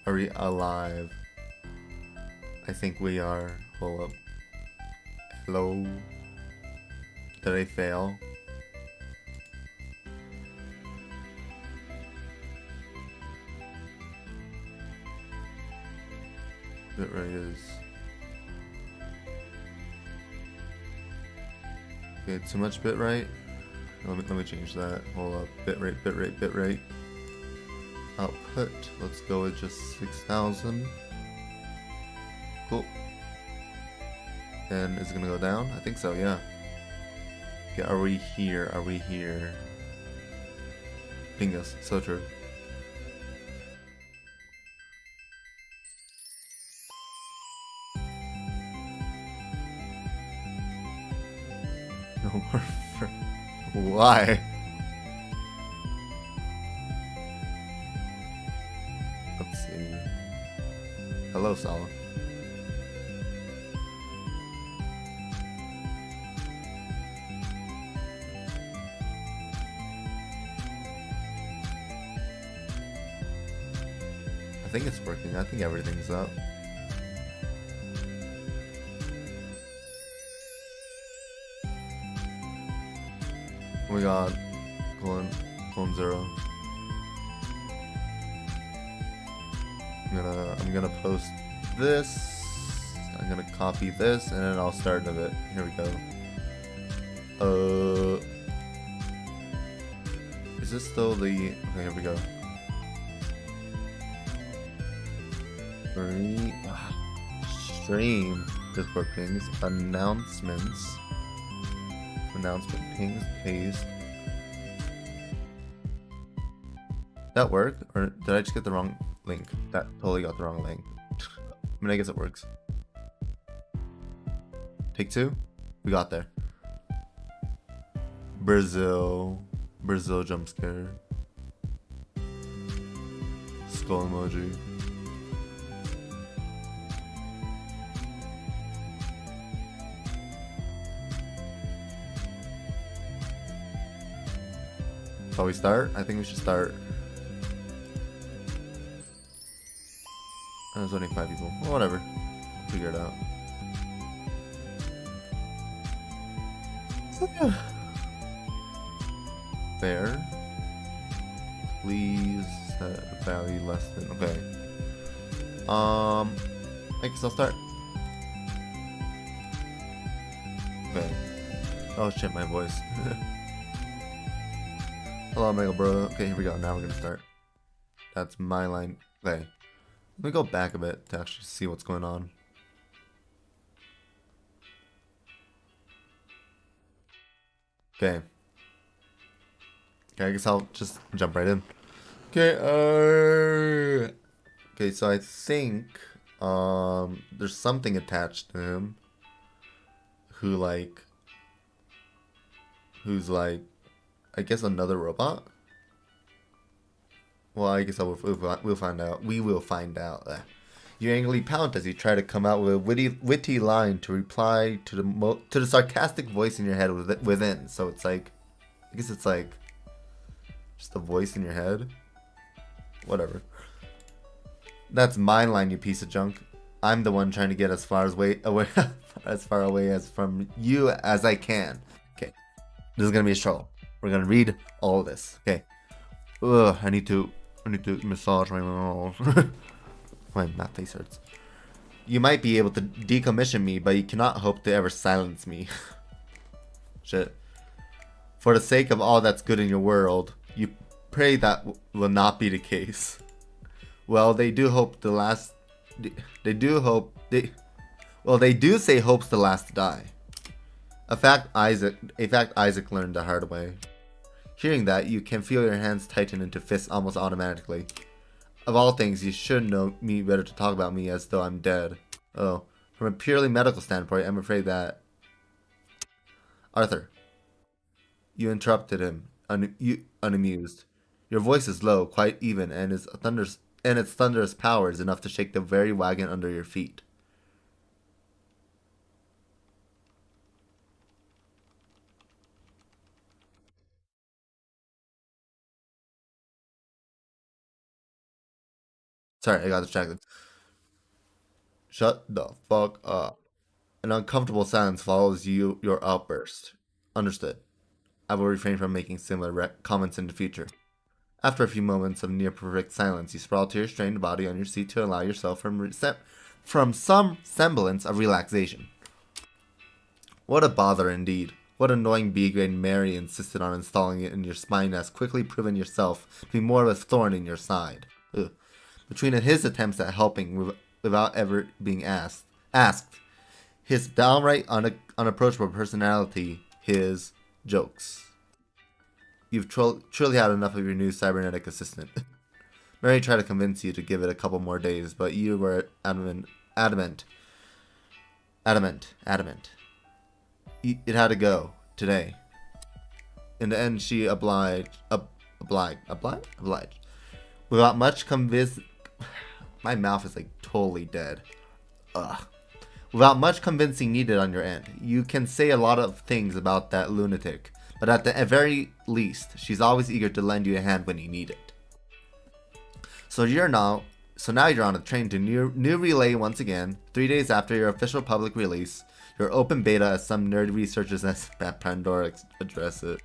Are we alive? I think we are. Hold up. Hello? Did I fail? Bitrate is... Okay, too much bitrate? Let me change that. Hold up. Bitrate. Output. Let's go with just 6,000. Cool. And is it gonna go down? I think so, yeah. Okay, are we here? Are we here? Bingus. So true. No more Why? Let's see. Hello, Sala. I think it's working. I think everything's up. Oh my god. Colon 0. I'm gonna post this. I'm gonna copy this and then I'll start of it. Here we go. Is this still the... Okay, here we go. Stream. Discord pings. Announcements. Announcement pings. Paste. That worked? Or did I just get the wrong link? That totally got the wrong link. I mean, I guess it works. Take 2? We got there. Brazil jump scare. Skull emoji. Shall we start? I think we should start. There's only 5 people. Well, whatever. We'll figure it out. So, yeah. Fair. Please set value less than... Okay. I guess I'll start. Okay. Oh shit, my voice. Hello, Mega Bro. Okay, here we go. Now we're gonna start. That's my line. Okay. Let me go back a bit to actually see what's going on. Okay. Okay, I guess I'll just jump right in. Okay, okay, so I think there's something attached to him who's like I guess another robot. Well, I guess we'll find out. We will find out. You angrily pout as you try to come out with a witty line to reply to the sarcastic voice in your head within. So it's like, I guess it's like just a voice in your head. Whatever. That's my line, you piece of junk. I'm the one trying to get as far away as from you as I can. Okay, this is gonna be a struggle. We're gonna read all of this. Okay. Ugh, I need to massage my mouth. My mouth face hurts. You might be able to decommission me, but you cannot hope to ever silence me. Shit. For the sake of all that's good in your world, you pray that will not be the case. Well, they do hope the last... They do say hope's the last to die. A fact Isaac learned the hard way. Hearing that, you can feel your hands tighten into fists almost automatically. Of all things, you should know me better to talk about me as though I'm dead. Oh, from a purely medical standpoint, I'm afraid that... Arthur. You interrupted him, unamused. Your voice is low, quite even, and its thunderous power is enough to shake the very wagon under your feet. Sorry, I got distracted. Shut the fuck up. An uncomfortable silence follows your outburst. Understood. I will refrain from making similar comments in the future. After a few moments of near perfect silence, you sprawl to your strained body on your seat to allow yourself from some semblance of relaxation. What a bother indeed. What annoying B-grade Mary insisted on installing it in your spine has quickly proven yourself to be more of a thorn in your side. Ugh. Between his attempts at helping without ever being asked, his downright unapproachable personality, his jokes. You've truly had enough of your new cybernetic assistant. Mary tried to convince you to give it a couple more days, but you were adamant. It had to go today. In the end, she obliged. Without much my mouth is like totally dead. Ugh. Without much convincing needed on your end, you can say a lot of things about that lunatic, but at the very least, she's always eager to lend you a hand when you need it. So now you're on a train to new relay once again, 3 days after your official public release, your open beta as some nerdy researchers at Pandora address it.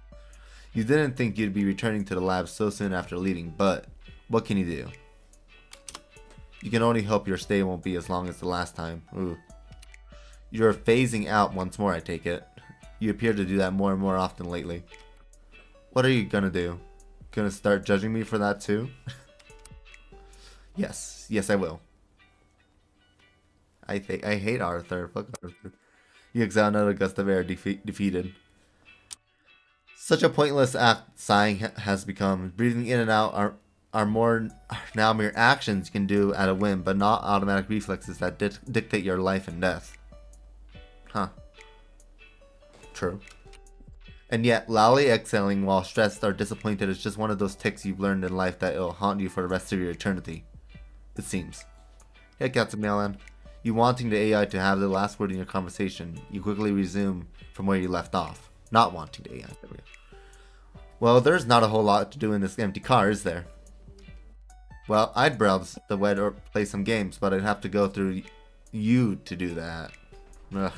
You didn't think you'd be returning to the lab so soon after leaving, but what can you do? You can only hope your stay won't be as long as the last time. Ooh. You're phasing out once more, I take it. You appear to do that more and more often lately. What are you gonna do? Gonna start judging me for that too? Yes, I will. I hate Arthur. Fuck Arthur. You exhale another gust of air, defeated. Such a pointless act sighing has become. Breathing in and out are more now mere actions you can do at a whim, but not automatic reflexes that dictate your life and death. Huh. True. And yet, loudly exhaling while stressed or disappointed is just one of those tics you've learned in life that it'll haunt you for the rest of your eternity. It seems. Hey, Captain Malan. You wanting the AI to have the last word in your conversation, you quickly resume from where you left off. Not wanting the AI. There we go. Well, there's not a whole lot to do in this empty car, is there? Well, I'd browse the web or play some games, but I'd have to go through you to do that. Ugh.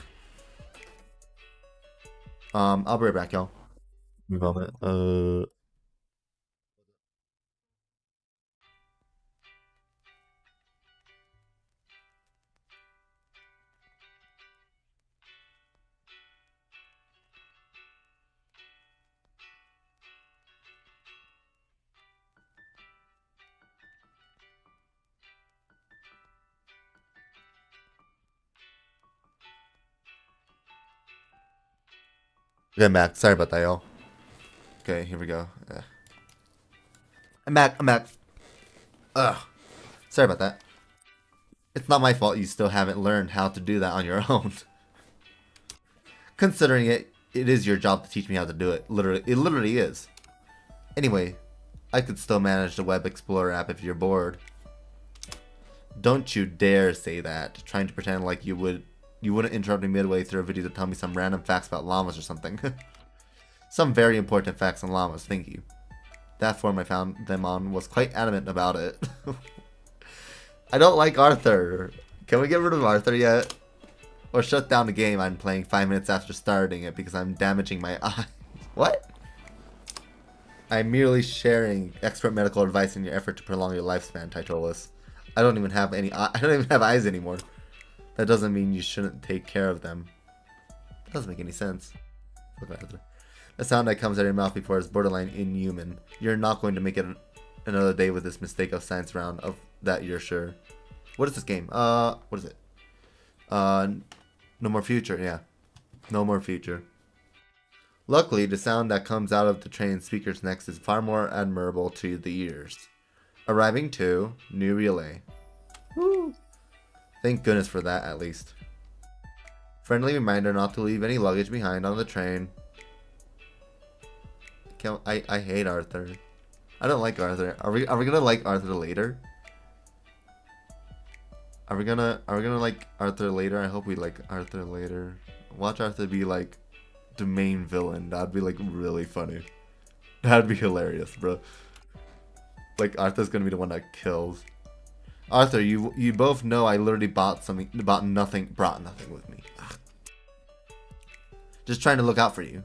I'll be right back, y'all. A moment. Okay, I'm back. Sorry about that, y'all. Okay, here we go. I'm back. Ugh. Sorry about that. It's not my fault you still haven't learned how to do that on your own. Considering it is your job to teach me how to do it. It literally is. Anyway, I could still manage the Web Explorer app if you're bored. Don't you dare say that, trying to pretend like you wouldn't interrupt me midway through a video to tell me some random facts about llamas or something. Some very important facts on llamas, thank you. That forum I found them on was quite adamant about it. I don't like Arthur. Can we get rid of Arthur yet? Or shut down the game I'm playing 5 minutes after starting it because I'm damaging my eye. What? I'm merely sharing expert medical advice in your effort to prolong your lifespan, Titolus. I don't even have eyes anymore. That doesn't mean you shouldn't take care of them. That doesn't make any sense. The sound that comes out of your mouth before is borderline inhuman. You're not going to make it another day with this mistake of science round of that, you're sure. What is this game? What is it? No More Future, yeah. No More Future. Luckily, the sound that comes out of the train speakers next is far more admirable to the ears. Arriving to new relay. Woo! Thank goodness for that, at least. Friendly reminder not to leave any luggage behind on the train. I hate Arthur. I don't like Arthur. Are we gonna like Arthur later? Are we gonna like Arthur later? I hope we like Arthur later. Watch Arthur be like the main villain. That'd be like really funny. That'd be hilarious, bro. Like Arthur's gonna be the one that kills. Arthur, you both know I literally brought nothing with me. Ugh. Just trying to look out for you.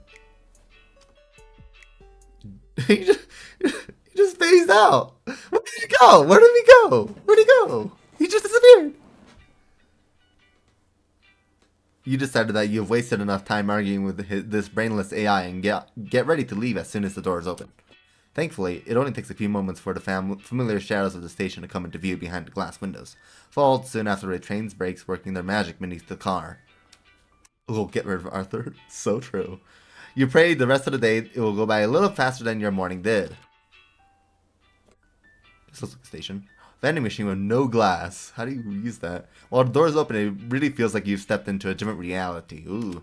he just phased out. Where did he go? Where did he go? Where'd he go? He just disappeared. You decided that you've wasted enough time arguing with this brainless AI and get ready to leave as soon as the door is open. Thankfully, it only takes a few moments for the familiar shadows of the station to come into view behind the glass windows, followed soon after the train's brakes working their magic beneath the car. Oh, get rid of Arthur. So true. You pray the rest of the day it will go by a little faster than your morning did. This looks like a station. Vending machine with no glass. How do you use that? While the doors open, it really feels like you've stepped into a different reality. Ooh.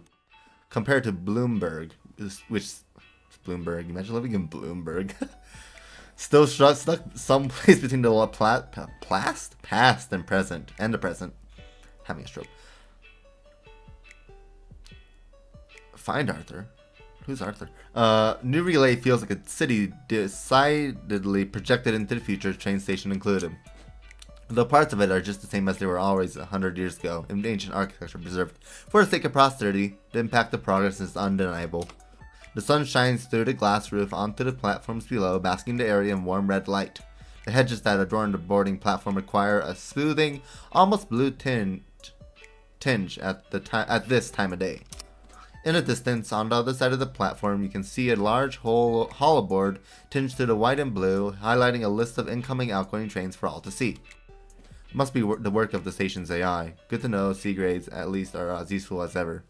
Compared to Bloomberg, which... Bloomberg. Imagine living in Bloomberg. Still stuck someplace between the past and present. And the present. Having a stroke. Find Arthur. Who's Arthur? New relay feels like a city decidedly projected into the future, train station included. Though parts of it are just the same as they were always 100 years ago, in ancient architecture preserved. For the sake of posterity, the impact of progress is undeniable. The sun shines through the glass roof onto the platforms below, basking the area in warm red light. The hedges that adorn the boarding platform require a smoothing, almost blue tinge at this time of day. In the distance, on the other side of the platform, you can see a large hollow board tinged to the white and blue, highlighting a list of incoming and outgoing trains for all to see. It must be the work of the station's AI. Good to know C grades at least are as useful as ever.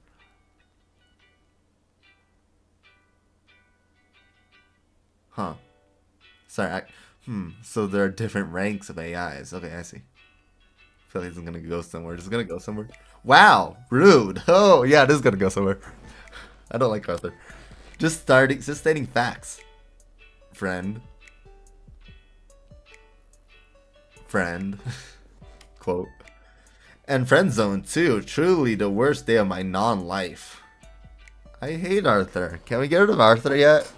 Huh. Sorry, so there are different ranks of AIs. Okay, I see. I feel like this is gonna go somewhere. This is gonna go somewhere. Wow, rude. Oh, yeah, this is gonna go somewhere. I don't like Arthur. Just stating facts. Friend. Quote. And friend zone too. Truly the worst day of my non-life. I hate Arthur. Can we get rid of Arthur yet?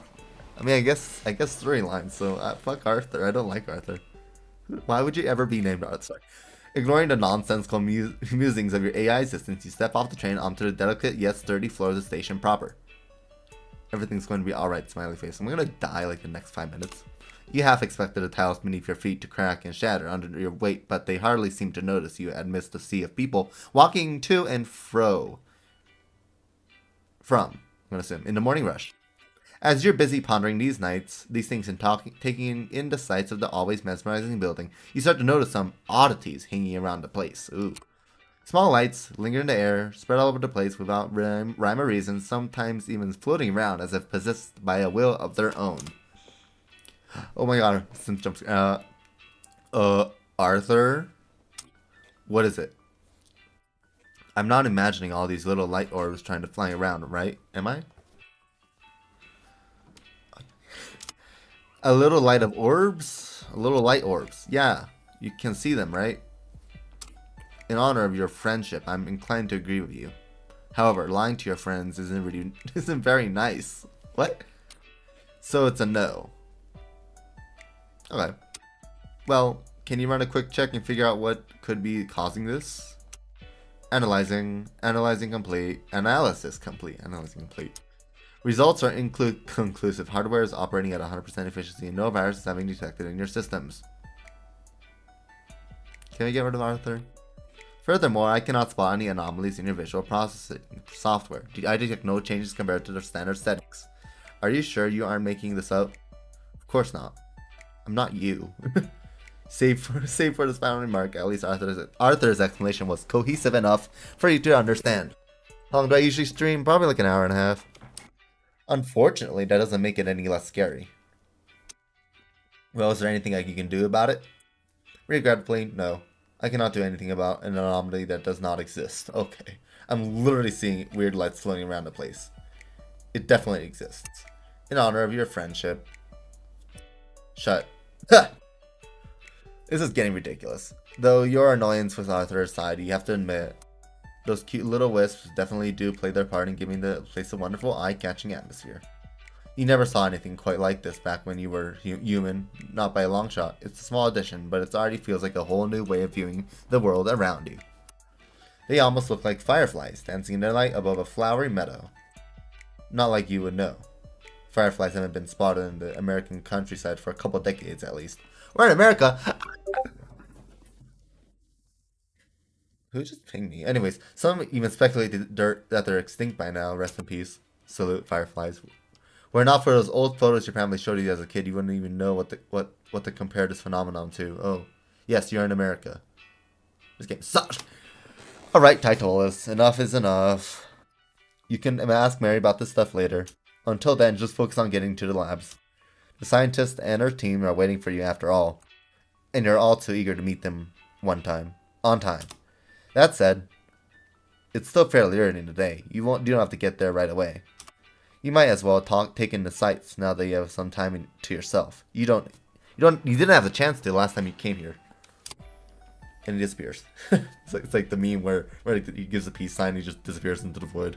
I mean, I guess storylines. So fuck Arthur. I don't like Arthur. Why would you ever be named Arthur? Sorry. Ignoring the nonsensical musings of your AI assistants, you step off the train onto the delicate yet sturdy floor of the station proper. Everything's going to be alright, smiley face. I'm gonna die like the next 5 minutes. You half expected the tiles beneath your feet to crack and shatter under your weight, but they hardly seem to notice you amidst a sea of people walking to and fro. I'm gonna assume, in the morning rush. As you're busy pondering these things and taking in the sights of the always mesmerizing building, you start to notice some oddities hanging around the place. Ooh. Small lights linger in the air, spread all over the place without rhyme or reason, sometimes even floating around as if possessed by a will of their own. Oh my god, some jumps. Arthur? What is it? I'm not imagining all these little light orbs trying to fly around, right? Am I? A little light of orbs? A little light orbs. Yeah, you can see them, right? In honor of your friendship, I'm inclined to agree with you. However, lying to your friends isn't very nice. What? So it's a no. Okay. Well, can you run a quick check and figure out what could be causing this? Analyzing complete. Analysis complete. Analyzing complete. Results are conclusive. Hardware is operating at 100% efficiency and no viruses having detected in your systems. Can we get rid of Arthur? Furthermore, I cannot spot any anomalies in your visual processing software. I detect no changes compared to the standard settings. Are you sure you aren't making this up? Of course not. I'm not you. Save for this final remark, at least Arthur's explanation was cohesive enough for you to understand. How long do I usually stream? Probably like an hour and a half. Unfortunately, that doesn't make it any less scary. Well, is there anything you can do about it? Regretfully, no. I cannot do anything about an anomaly that does not exist. Okay. I'm literally seeing weird lights floating around the place. It definitely exists. In honor of your friendship. Shut. This is getting ridiculous. Though your annoyance with Arthur aside, you have to admit, those cute little wisps definitely do play their part in giving the place a wonderful eye-catching atmosphere. You never saw anything quite like this back when you were human, not by a long shot. It's a small addition, but it already feels like a whole new way of viewing the world around you. They almost look like fireflies dancing in the light above a flowery meadow. Not like you would know. Fireflies haven't been spotted in the American countryside for a couple decades at least. We're in America! Who just pinged me? Anyways, some even speculate that they're extinct by now. Rest in peace. Salute, fireflies. Were it not for those old photos your family showed you as a kid, you wouldn't even know what to compare this phenomenon to. Oh, yes, you're in America. This game sucks. Alright, Titolus, enough is enough. You can ask Mary about this stuff later. Until then, just focus on getting to the labs. The scientists and her team are waiting for you after all. And you're all too eager to meet them on time. That said, it's still fairly early in the day. You don't have to get there right away. You might as well take in the sights now that you have some time to yourself. You didn't have the chance to last time you came here. And he disappears. it's like the meme where he gives a peace sign and he just disappears into the void.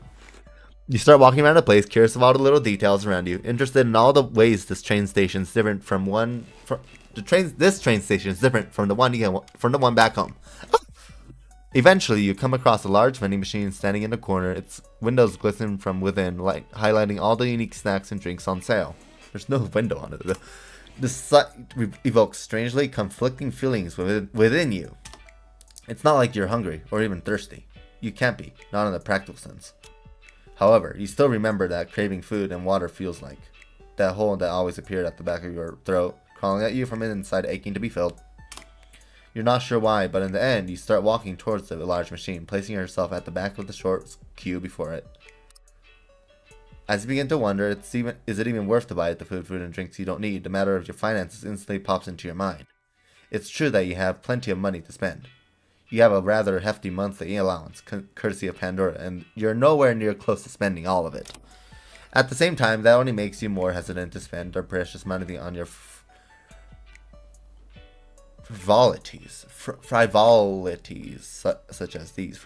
You start walking around the place, curious of all the little details around you, interested in all the ways this train station is different from this train station is different from the one back home. Eventually, you come across a large vending machine standing in the corner. Its windows glisten from within, highlighting all the unique snacks and drinks on sale. There's no window on it. This sight evokes strangely conflicting feelings within you. It's not like you're hungry or even thirsty. You can't be, not in the practical sense. However, you still remember that craving food and water feels like. That hole that always appeared at the back of your throat, crawling at you from inside, aching to be filled. You're not sure why, but in the end, you start walking towards the large machine, placing yourself at the back of the short queue before it. As you begin to wonder, is it even worth to buy the food and drinks you don't need, the matter of your finances instantly pops into your mind. It's true that you have plenty of money to spend. You have a rather hefty monthly allowance, courtesy of Pandora, and you're nowhere near close to spending all of it. At the same time, that only makes you more hesitant to spend your precious money on your frivolities, such as these.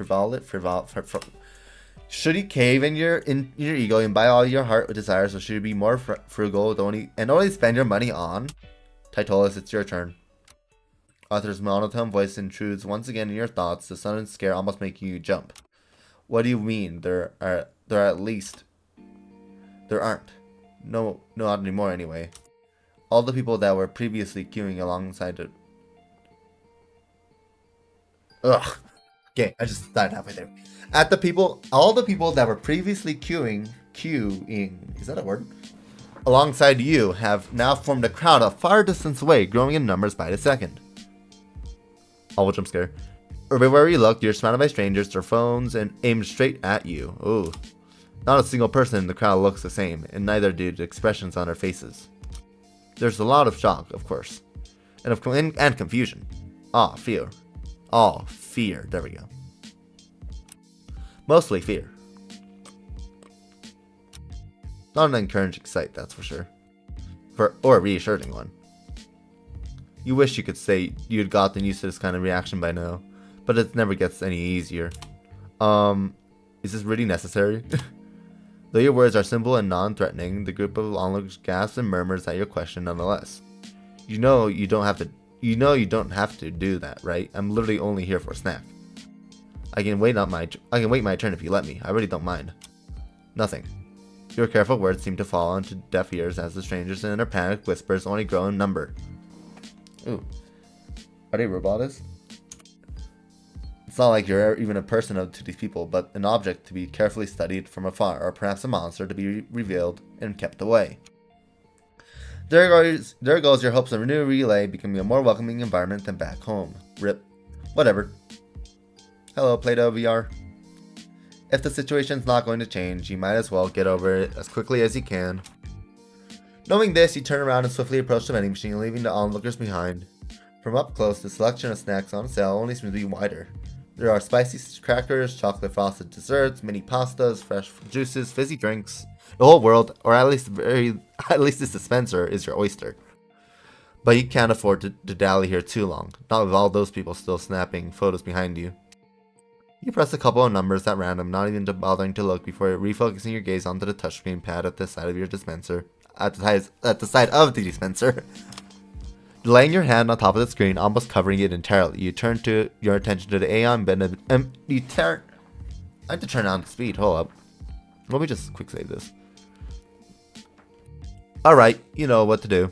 Should you cave in your ego and buy all your heart desires, or should you be more frugal and only spend your money on? Titolus, it's your turn. Arthur's monotone voice intrudes once again in your thoughts, the sudden scare almost making you jump. What do you mean? There aren't. No, not anymore anyway. All the people that were previously queuing alongside it. Ugh. Okay, I just died halfway there. All the people that were previously queuing, is that a word? Alongside you have now formed a crowd a far distance away, growing in numbers by the second. All jump scare. Everywhere you look, you're surrounded by strangers, their phones, and aimed straight at you. Ooh. Not a single person in the crowd looks the same, and neither do the expressions on their faces. There's a lot of shock, of course, and confusion. Fear. Fear. There we go. Mostly fear. Not an encouraging sight, that's for sure. Or a reassuring one. You wish you could say you'd gotten used to this kind of reaction by now, but it never gets any easier. Is this really necessary? Though your words are simple and non-threatening, the group of onlookers gasps and murmurs at your question nonetheless. You know you don't have to do that, right? I'm literally only here for a snack. I can wait my turn if you let me. I really don't mind. Nothing. Your careful words seem to fall onto deaf ears as the strangers in their panicked whispers only grow in number. Ooh. Are they robots? It's not like you're even a person to these people, but an object to be carefully studied from afar, or perhaps a monster to be revealed and kept away. There goes your hopes of a new relay becoming a more welcoming environment than back home. Rip. Whatever. Hello, Play-Doh VR. If the situation's not going to change, you might as well get over it as quickly as you can. Knowing this, you turn around and swiftly approach the vending machine, leaving the onlookers behind. From up close, the selection of snacks on sale only seems to be wider. There are spicy crackers, chocolate frosted desserts, mini pastas, fresh juices, fizzy drinks. The whole world, or at least this dispenser, is your oyster. But you can't afford to dally here too long, not with all those people still snapping photos behind you. You press a couple of numbers at random, not even bothering to look before refocusing your gaze onto the touchscreen pad at the side of your dispenser. at the side of the dispenser. Laying your hand on top of the screen, almost covering it entirely, you turn your attention to the AI and you turn. I have to turn on the speed. Hold up. Let me just quick save this. Alright, you know what to do.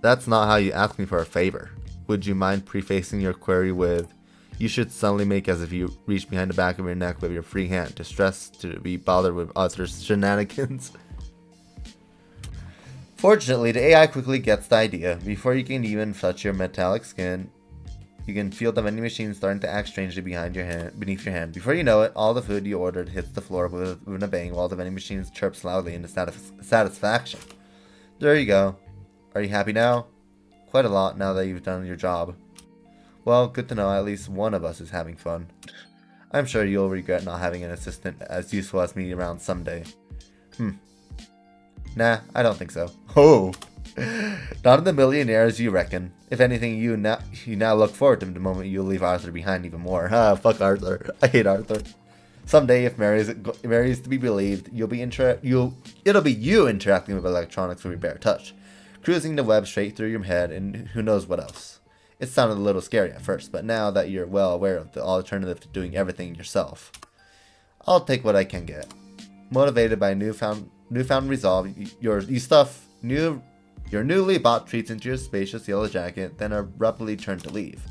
That's not how you ask me for a favor. Would you mind prefacing your query with, you should suddenly make as if you reach behind the back of your neck with your free hand, distressed to be bothered with other shenanigans. Fortunately, the AI quickly gets the idea. Before you can even touch your metallic skin, you can feel the vending machine starting to act strangely beneath your hand. Before you know it, all the food you ordered hits the floor with a bang while the vending machine chirps loudly in satisfaction. There you go. Are you happy now? Quite a lot now that you've done your job. Well, good to know at least one of us is having fun. I'm sure you'll regret not having an assistant as useful as me around someday. Nah, I don't think so. Oh! Not in the millionaires you reckon. If anything, you now look forward to the moment you'll leave Arthur behind even more. Fuck Arthur. I hate Arthur. Someday, if Mary is to be believed, it'll be you interacting with electronics with your bare touch, cruising the web straight through your head, and who knows what else. It sounded a little scary at first, but now that you're well aware of the alternative to doing everything yourself, I'll take what I can get. Motivated by newfound resolve, you stuff your newly bought treats into your spacious yellow jacket, then abruptly turn to leave.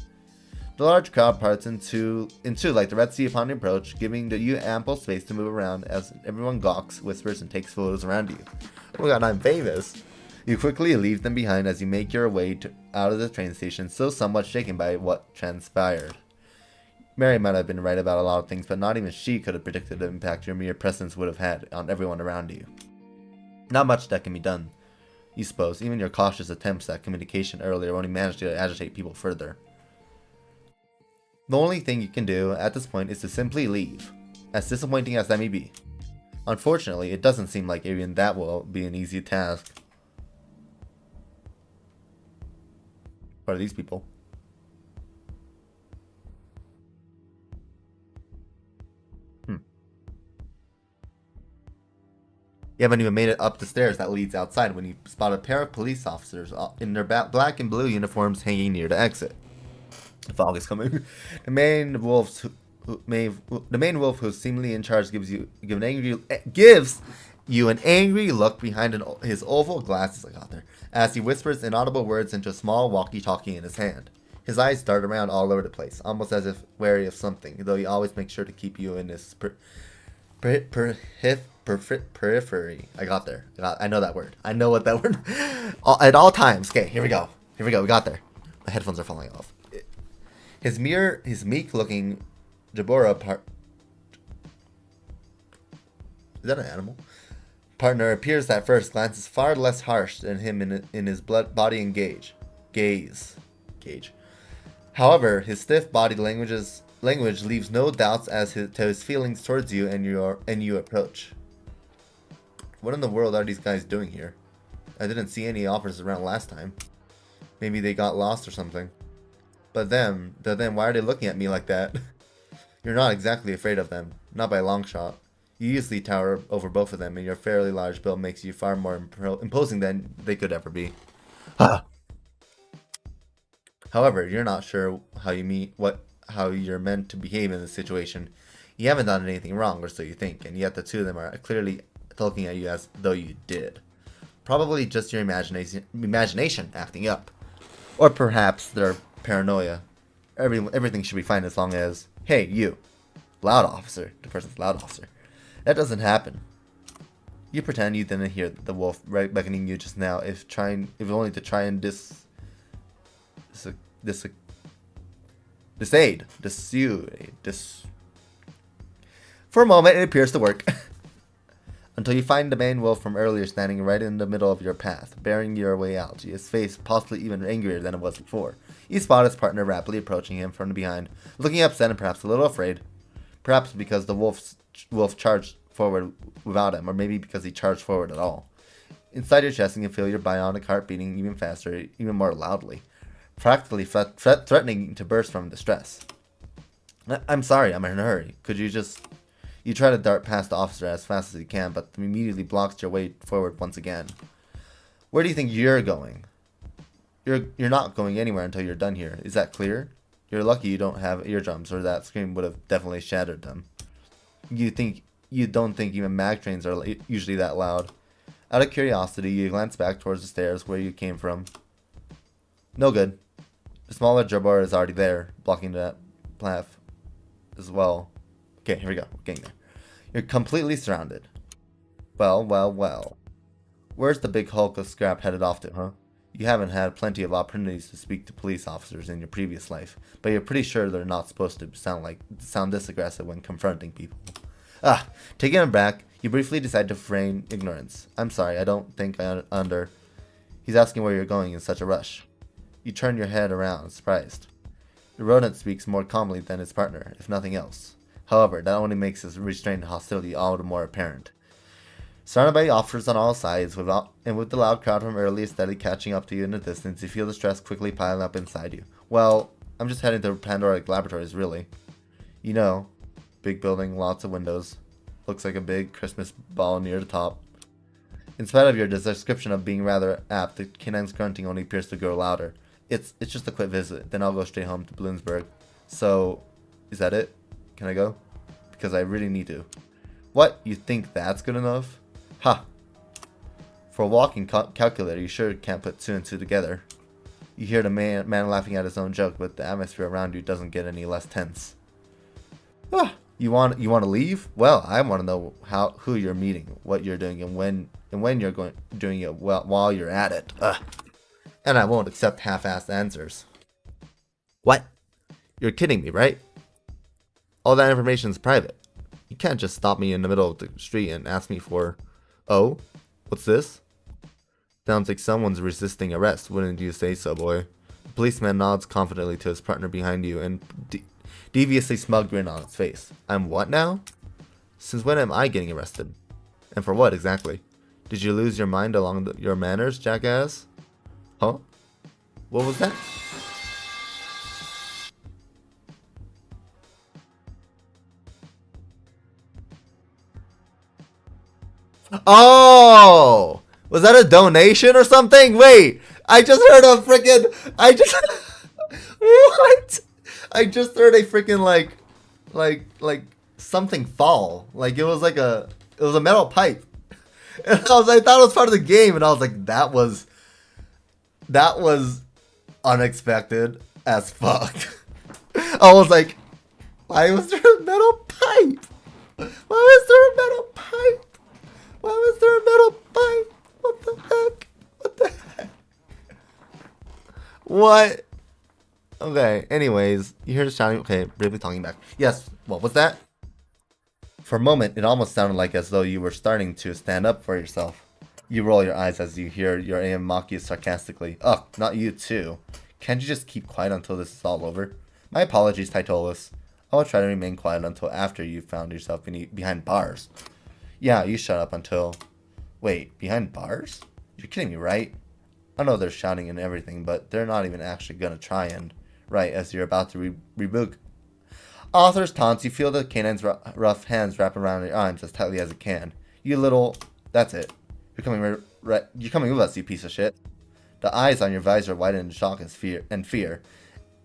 The large crowd parts in two like the Red Sea upon your approach, giving you ample space to move around as everyone gawks, whispers, and takes photos around you. Oh my god, I'm famous! You quickly leave them behind as you make your way out of the train station, still somewhat shaken by what transpired. Mary might have been right about a lot of things, but not even she could have predicted the impact your mere presence would have had on everyone around you. Not much that can be done, you suppose. Even your cautious attempts at communication earlier only managed to agitate people further. The only thing you can do at this point is to simply leave, as disappointing as that may be. Unfortunately, it doesn't seem like even that will be an easy task. What are these people? You haven't even made it up the stairs that leads outside when you spot a pair of police officers in their black and blue uniforms hanging near the exit. The fog is coming. The main wolf who's seemingly in charge gives you an angry look behind his oval glasses as he whispers inaudible words into a small walkie-talkie in his hand. His eyes dart around all over the place, almost as if wary of something, though he always makes sure to keep you in his periphery. I got there. I know that word. I know what that word. At all times. Okay, here we go. We got there. My headphones are falling off. His meek-looking Jabora is that an animal? Partner appears at first glances far less harsh than him in his body and gaze. However, his stiff body language leaves no doubts as to his feelings towards you and you approach. What in the world are these guys doing here? I didn't see any officers around last time. Maybe they got lost or something. But then why are they looking at me like that? You're not exactly afraid of them, not by a long shot. You easily tower over both of them, and your fairly large build makes you far more imposing than they could ever be. However, you're not sure how you're meant to behave in this situation. You haven't done anything wrong, or so you think, and yet the two of them are clearly looking at you as though you did. Probably just your imagination acting up. Or perhaps their paranoia. Everything should be fine as long as, hey, you, loud officer, the person's loud officer. That doesn't happen. You pretend you didn't hear the wolf beckoning you just now, if only to try and dissuade. For a moment, it appears to work. Until you find the main wolf from earlier standing right in the middle of your path, bearing your way out, his face possibly even angrier than it was before. You spot his partner rapidly approaching him from behind, looking upset and perhaps a little afraid. Perhaps because the wolf charged forward without him, or maybe because he charged forward at all. Inside your chest, you can feel your bionic heart beating even faster, even more loudly, practically threatening to burst from distress. I'm sorry, I'm in a hurry. Could you just You try to dart past the officer as fast as you can, but immediately blocks your way forward once again. Where do you think you're going? You're not going anywhere until you're done here. Is that clear? You're lucky you don't have eardrums, or that scream would have definitely shattered them. You don't think even mag trains are usually that loud. Out of curiosity, you glance back towards the stairs where you came from. No good. The smaller Jabbar is already there, blocking that path as well. Okay, here we go. We're getting there. You're completely surrounded. Well, well, well. Where's the big hulk of scrap headed off to, huh? You haven't had plenty of opportunities to speak to police officers in your previous life, but you're pretty sure they're not supposed to sound this aggressive when confronting people. Taking him back, you briefly decide to feign ignorance. I'm sorry, I don't think I under... He's asking where you're going in such a rush. You turn your head around, surprised. The rodent speaks more calmly than his partner, if nothing else. However, that only makes his restrained hostility all the more apparent. Surrounded by officers on all sides, with the loud crowd from earlier steadily catching up to you in the distance, you feel the stress quickly piling up inside you. Well, I'm just heading to Pandora laboratories, really. You know, big building, lots of windows. Looks like a big Christmas ball near the top. In spite of your description of being rather apt, the canine's grunting only appears to grow louder. It's just a quick visit, then I'll go straight home to Bloomsburg. So, is that it? Can I go? Because I really need to. What? You think that's good enough? Ha! For a walking calculator, you sure can't put 2 and 2 together. You hear the man laughing at his own joke, but the atmosphere around you doesn't get any less tense. You want to leave? Well, I want to know who you're meeting, what you're doing, and when you're doing it while you're at it. And I won't accept half-assed answers. What? You're kidding me, right? All that information is private. You can't just stop me in the middle of the street and ask me for... Oh? What's this? Sounds like someone's resisting arrest, wouldn't you say so, boy? The policeman nods confidently to his partner behind you and deviously smug grin on his face. I'm what now? Since when am I getting arrested? And for what exactly? Did you lose your mind along your manners, jackass? Huh? What was that? Oh! Was that a donation or something? Wait! I just heard a freaking... What? I just heard a freaking like something fall. Like it was a metal pipe. And I thought it was part of the game, and I was like, that was unexpected as fuck. I was like, why was there a metal pipe? Why was there a metal pipe? Why was there a metal pipe? What the heck? What the heck? What? Okay, anyways, you hear the shouting. Okay, briefly talking back. Yes, what was that? For a moment, it almost sounded like as though you were starting to stand up for yourself. You roll your eyes as you hear your AM mock you sarcastically. Ugh, not you too. Can't you just keep quiet until this is all over? My apologies, Titolus. I will try to remain quiet until after you found yourself behind bars. Yeah, you shut up until... Wait, behind bars? You're kidding me, right? I know they're shouting and everything, but they're not even actually gonna try and... Right, as you're about to reboot. Author's taunts, you feel the canine's rough hands wrap around your arms as tightly as it can. You little... That's it. You're coming with us, you piece of shit. The eyes on your visor widen in shock and fear,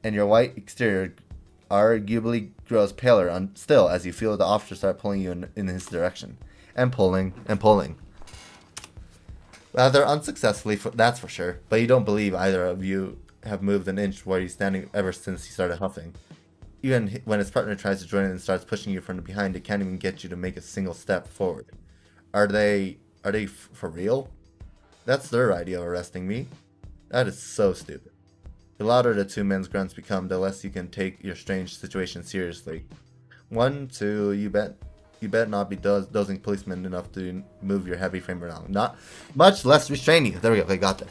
and your white exterior arguably grows paler still as you feel the officer start pulling you in his direction. And pulling, and pulling. Rather unsuccessfully, that's for sure, but you don't believe either of you have moved an inch where he's standing ever since he started huffing. Even when his partner tries to join in and starts pushing you from behind, it can't even get you to make a single step forward. Are they for real? That's their idea of arresting me. That is so stupid. The louder the two men's grunts become, the less you can take your strange situation seriously. 1, 2, you bet not be dozing policemen enough to move your heavy frame around. Not much less restrain you. There we go. I got there.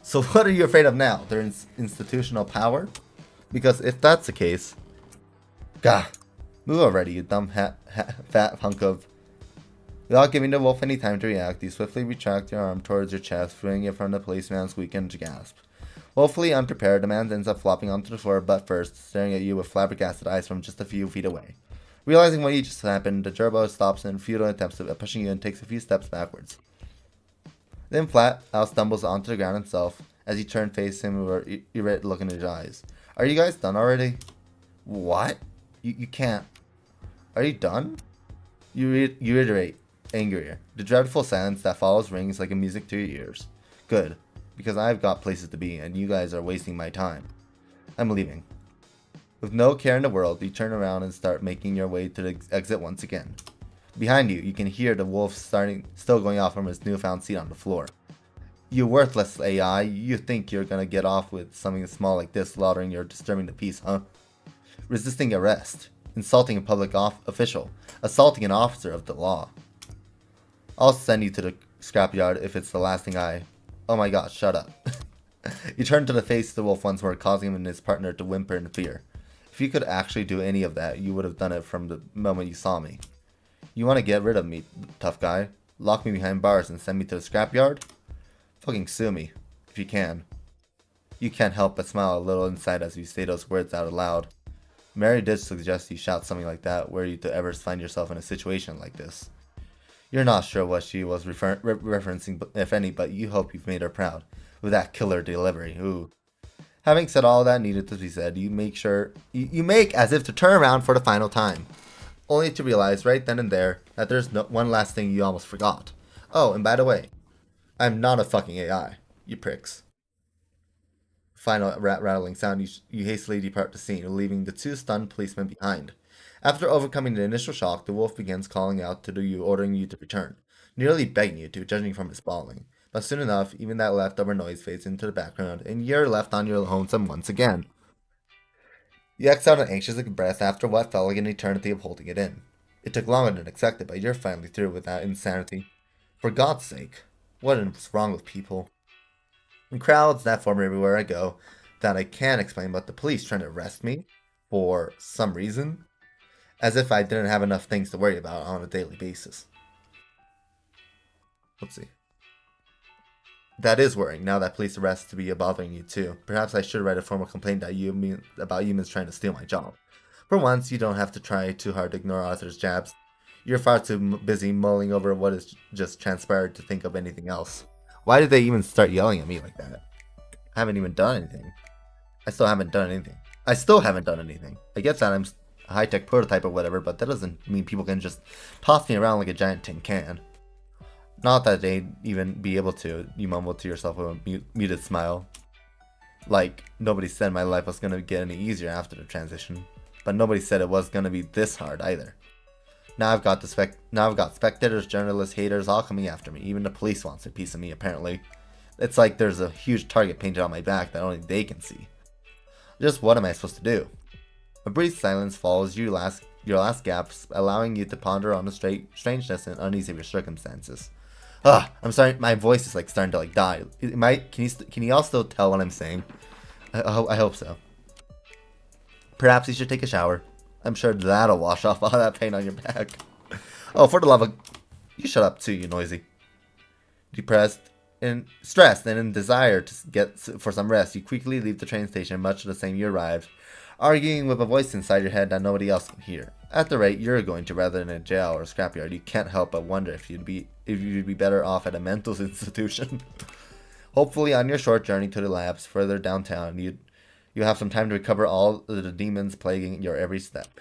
So what are you afraid of now? Their institutional power? Because if that's the case, gah, move already, you dumb fat hunk of... Without giving the wolf any time to react, you swiftly retract your arm towards your chest, freeing it from the policeman's weakened grasp. Woefully unprepared, the man ends up flopping onto the floor butt first, staring at you with flabbergasted eyes from just a few feet away. Realizing what just happened, the gerbil stops in futile attempts at pushing you and takes a few steps backwards. Then flat out stumbles onto the ground himself as you turn face him with an irate look in his eyes. Are you guys done already? What? You can't. Are you done? You reiterate, angrier. The dreadful silence that follows rings like a music to your ears. Good, because I've got places to be and you guys are wasting my time. I'm leaving. With no care in the world, you turn around and start making your way to the exit once again. Behind you, you can hear the wolf still going off from his newfound seat on the floor. You worthless AI, you think you're gonna get off with something small like this, slaughtering or disturbing the peace, huh? Resisting arrest, insulting a public official, assaulting an officer of the law. I'll send you to the scrapyard if it's the last thing Oh my god, shut up. You turn to the face of the wolf once more, causing him and his partner to whimper in fear. If you could actually do any of that, you would have done it from the moment you saw me. You want to get rid of me, tough guy? Lock me behind bars and send me to the scrapyard? Fucking sue me, if you can. You can't help but smile a little inside as you say those words out aloud. Mary did suggest you shout something like that were you to ever find yourself in a situation like this. You're not sure what she was referencing, if any, but you hope you've made her proud. With that killer delivery, ooh. Having said all that needed to be said, you make as if to turn around for the final time. Only to realize right then and there that there's one last thing you almost forgot. Oh, and by the way, I'm not a fucking AI, you pricks. Final rattling sound, you hastily depart the scene, leaving the two stunned policemen behind. After overcoming the initial shock, the wolf begins calling out to you, ordering you to return, nearly begging you to, judging from his bawling. But soon enough, even that leftover noise fades into the background, and you're left on your lonesome once again. You exhaled an anxious breath after what felt like an eternity of holding it in. It took longer than expected, but you're finally through with that insanity. For God's sake, what is wrong with people? And crowds that form everywhere I go, that I can't explain, but the police trying to arrest me for some reason, as if I didn't have enough things to worry about on a daily basis. Let's see. That is worrying, now that police arrests to be bothering you too. Perhaps I should write a formal complaint about humans trying to steal my job. For once, you don't have to try too hard to ignore Arthur's jabs. You're far too busy mulling over what has just transpired to think of anything else. Why did they even start yelling at me like that? I haven't even done anything. I still haven't done anything. I get that I'm a high-tech prototype or whatever, but that doesn't mean people can just toss me around like a giant tin can. Not that they'd even be able to, you mumbled to yourself with a muted smile. Like, nobody said my life was gonna get any easier after the transition. But nobody said it was gonna be this hard either. Now I've got spectators, journalists, haters all coming after me. Even the police wants a piece of me, apparently. It's like there's a huge target painted on my back that only they can see. Just what am I supposed to do? A brief silence follows your last gasp, allowing you to ponder on the strangeness and unease of your circumstances. I'm sorry, my voice is like starting to like die. Can you all still tell what I'm saying? I hope so. Perhaps you should take a shower. I'm sure that'll wash off all that pain on your back. Oh, for the love of... You shut up too, you noisy. Depressed and stressed and in desire to get for some rest, you quickly leave the train station much the same you arrived, arguing with a voice inside your head that nobody else can hear. At the rate you're going to rather than a jail or a scrapyard, you can't help but wonder if you'd be better off at a mental institution. Hopefully on your short journey to the labs further downtown, you have some time to recover all the demons plaguing your every step.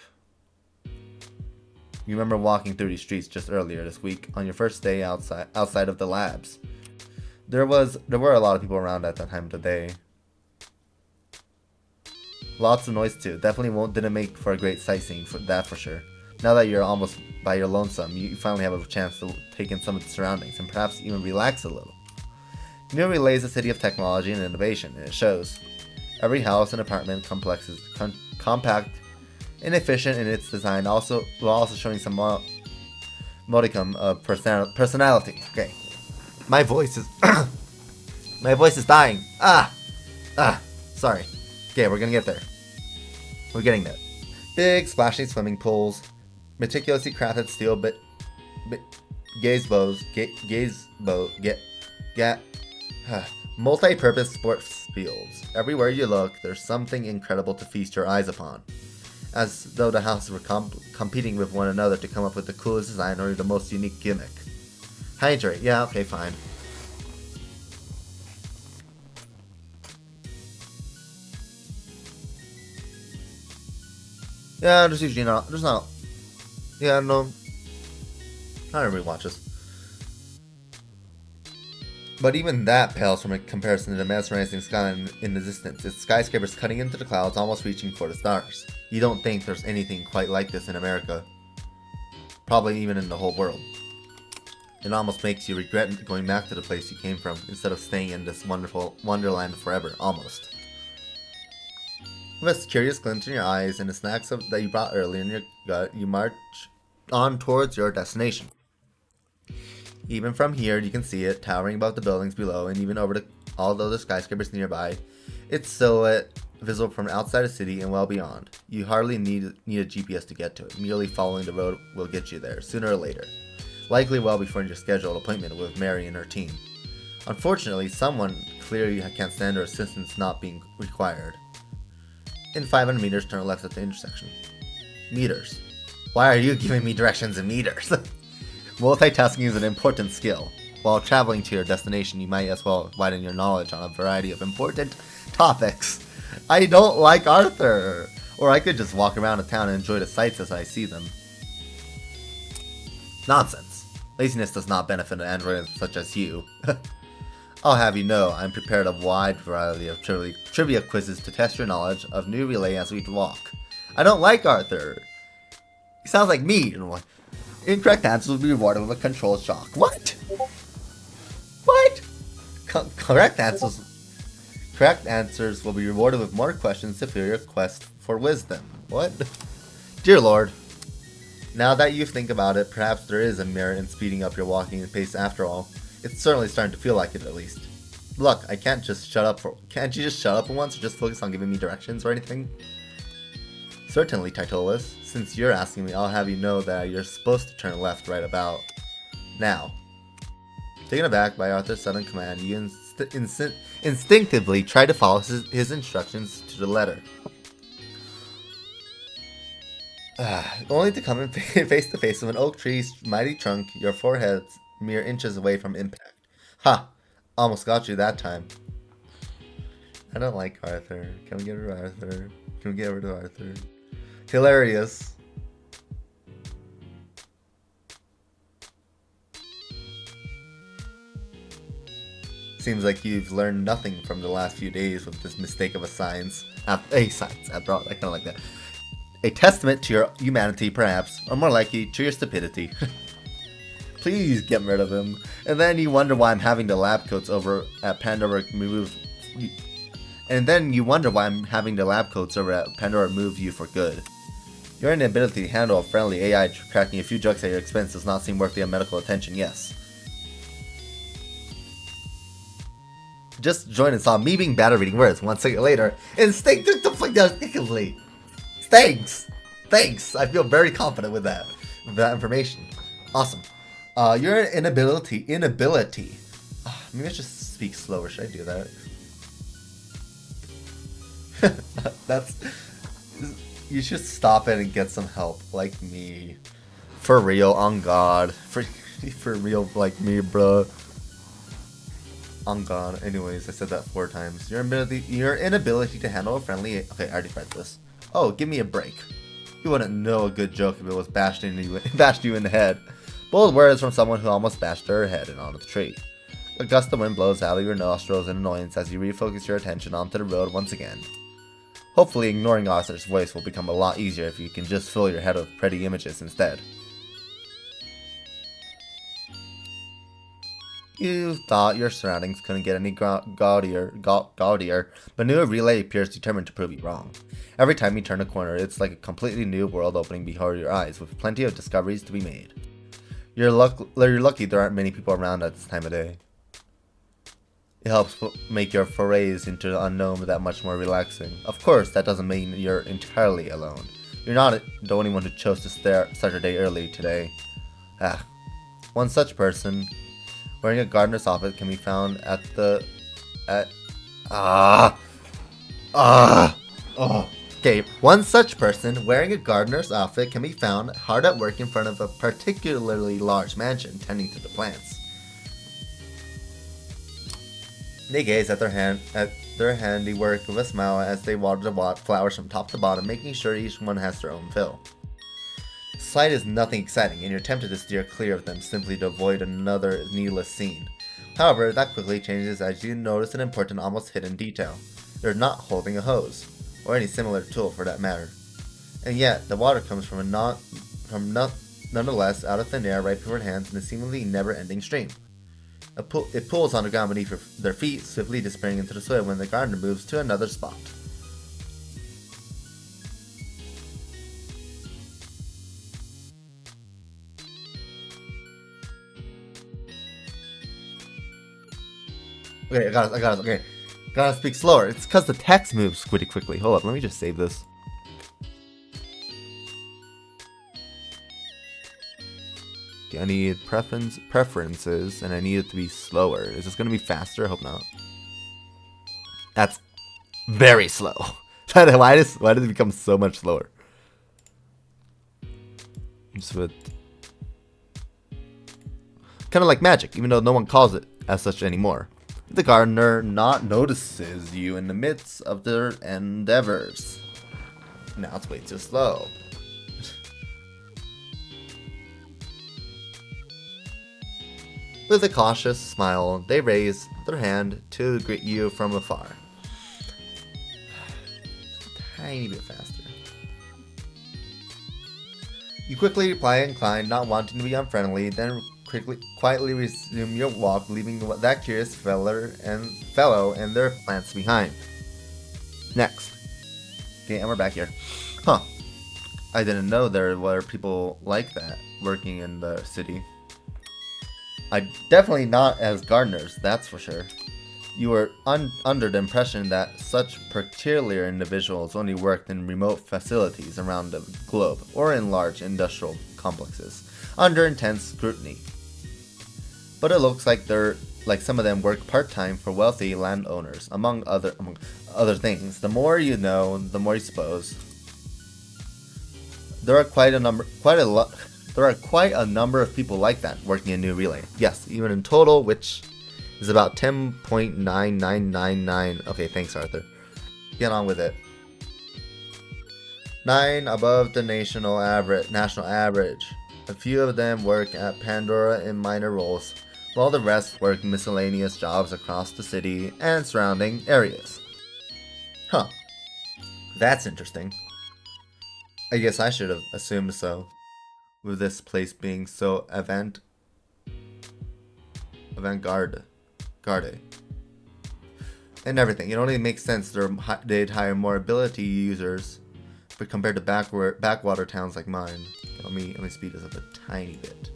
You remember walking through these streets just earlier this week on your first day outside of the labs. There were a lot of people around at that time of the day. Lots of noise too. Definitely didn't make for a great sightseeing, for sure. Now that you're almost by your lonesome, you finally have a chance to take in some of the surroundings and perhaps even relax a little. New York is a city of technology and innovation, and it shows. Every house and apartment complex is compact and efficient in its design, while also showing some modicum of personality. Okay, my voice is dying. Sorry. Okay, we're gonna get there. We're getting there. Big, splashy swimming pools, meticulously crafted steel multi-purpose sports fields. Everywhere you look, there's something incredible to feast your eyes upon. as though the houses were competing with one another to come up with the coolest design or the most unique gimmick. Hydrate, yeah, okay, fine. Yeah, there's usually not, yeah, no, not everybody watches. But even that pales from a comparison to the mesmerizing skyline in the distance. It's skyscrapers cutting into the clouds, almost reaching for the stars. You don't think there's anything quite like this in America. Probably even in the whole world. It almost makes you regret going back to the place you came from, instead of staying in this wonderful wonderland forever, almost. With a curious glint in your eyes and the snacks that you brought earlier in your gut, you march on towards your destination. Even from here, you can see it, towering above the buildings below, and even over all the other skyscrapers nearby. Its silhouette visible from outside the city and well beyond. You hardly need a GPS to get to it. Merely following the road will get you there, sooner or later. Likely well before your scheduled appointment with Mary and her team. Unfortunately, someone clearly can't stand her assistance not being required. In 500 meters, turn left at the intersection. Meters. Why are you giving me directions in meters? Multitasking is an important skill. While traveling to your destination, you might as well widen your knowledge on a variety of important topics. I don't like Arthur! Or I could just walk around the town and enjoy the sights as I see them. Nonsense. Laziness does not benefit an android such as you. I'll have you know, I'm prepared a wide variety of trivia quizzes to test your knowledge of new relay as we walk. I don't like Arthur! He sounds like me! Incorrect answers will be rewarded with a control shock. What? What? Correct answers will be rewarded with more questions to fuel your quest for wisdom. What? Dear Lord. Now that you think about it, perhaps there is a merit in speeding up your walking pace after all. It's certainly starting to feel like it, at least. Look, I can't just shut up can't you just shut up for once or just focus on giving me directions or anything? Certainly, Titolus. Since you're asking me, I'll have you know that you're supposed to turn left right about now. Taken aback by Arthur's sudden command, you instinctively try to follow his instructions to the letter. Only to come face to face with an oak tree's mighty trunk, your forehead mere inches away from impact. Ha! Almost got you that time. I don't like Arthur. Can we get rid of Arthur? Can we get rid of Arthur? Hilarious. Seems like you've learned nothing from the last few days with this mistake of a science. After all, I kind of like that. A testament to your humanity, perhaps, or more likely, to your stupidity. Please get rid of him. And then you wonder why I'm having the lab coats over at Pandora move. And then you wonder why I'm having the lab coats over at Pandora move you for good. Your inability to handle a friendly AI cracking a few jokes at your expense does not seem worthy of medical attention, yes. Just joined and saw me being bad at reading words. 1 second later, instinctively. Thanks. I feel very confident with that information. Awesome. Your inability. Maybe I should speak slower. Should I do that? You should stop it and get some help, like me. For real, on God. For real, like me, bro. On God. Anyways, I said that 4 times. Your inability to handle a friendly. Okay, I already read this. Oh, give me a break. You wouldn't know a good joke if it was bashed you in the head. Bold words from someone who almost bashed her head in onto the tree. A gust of wind blows out of your nostrils in annoyance as you refocus your attention onto the road once again. Hopefully, ignoring Arthur's voice will become a lot easier if you can just fill your head with pretty images instead. You thought your surroundings couldn't get any gaudier, but new relay appears determined to prove you wrong. Every time you turn a corner, it's like a completely new world opening before your eyes, with plenty of discoveries to be made. You're lucky there aren't many people around at this time of day. It helps make your forays into the unknown that much more relaxing. Of course, that doesn't mean you're entirely alone. You're not the only one who chose to start your day early today. One such person, wearing a gardener's outfit, can be found at the... God Okay, one such person wearing a gardener's outfit can be found hard at work in front of a particularly large mansion tending to the plants. They gaze at their handiwork with a smile as they water the flowers from top to bottom, making sure each one has their own fill. Sight is nothing exciting, and you're tempted to steer clear of them simply to avoid another needless scene. However, that quickly changes as you notice an important, almost hidden detail. They're not holding a hose, or any similar tool for that matter. And yet, the water comes from nonetheless out of thin air right before their hands in a seemingly never-ending stream. It pools on the ground beneath their feet, swiftly disappearing into the soil when the gardener moves to another spot. Okay, I got it, okay. Gotta speak slower. It's because the text moves pretty quickly. Hold up, let me just save this. Okay, I need preferences, and I need it to be slower. Is this gonna be faster? I hope not. That's very slow. Why does it become so much slower? Just with kind of like magic, even though no one calls it as such anymore. The gardener not notices you in the midst of their endeavors. Now it's way too slow. With a cautious smile, they raise their hand to greet you from afar. Tiny bit faster. You quickly reply inclined, not wanting to be unfriendly, then quietly resume your walk, leaving that curious fellow and their plants behind. Next. Okay, and we're back here. Huh. I didn't know there were people like that working in the city. Definitely not as gardeners, that's for sure. You were under the impression that such peculiar individuals only worked in remote facilities around the globe, or in large industrial complexes, under intense scrutiny. But it looks like some of them work part-time for wealthy landowners, among other things. The more you know, the more you suppose. There are quite a number of people like that working in New Relay. Yes, even in total, which is about 10.9999. Okay, thanks, Arthur. Get on with it. 9 above the national average. A few of them work at Pandora in minor roles, while the rest work miscellaneous jobs across the city and surrounding areas. Huh. That's interesting. I guess I should have assumed so, with this place being so avant-garde. And everything. It only makes sense they'd hire more ability users, but compared to backwater towns like mine. Let me speed this up a tiny bit.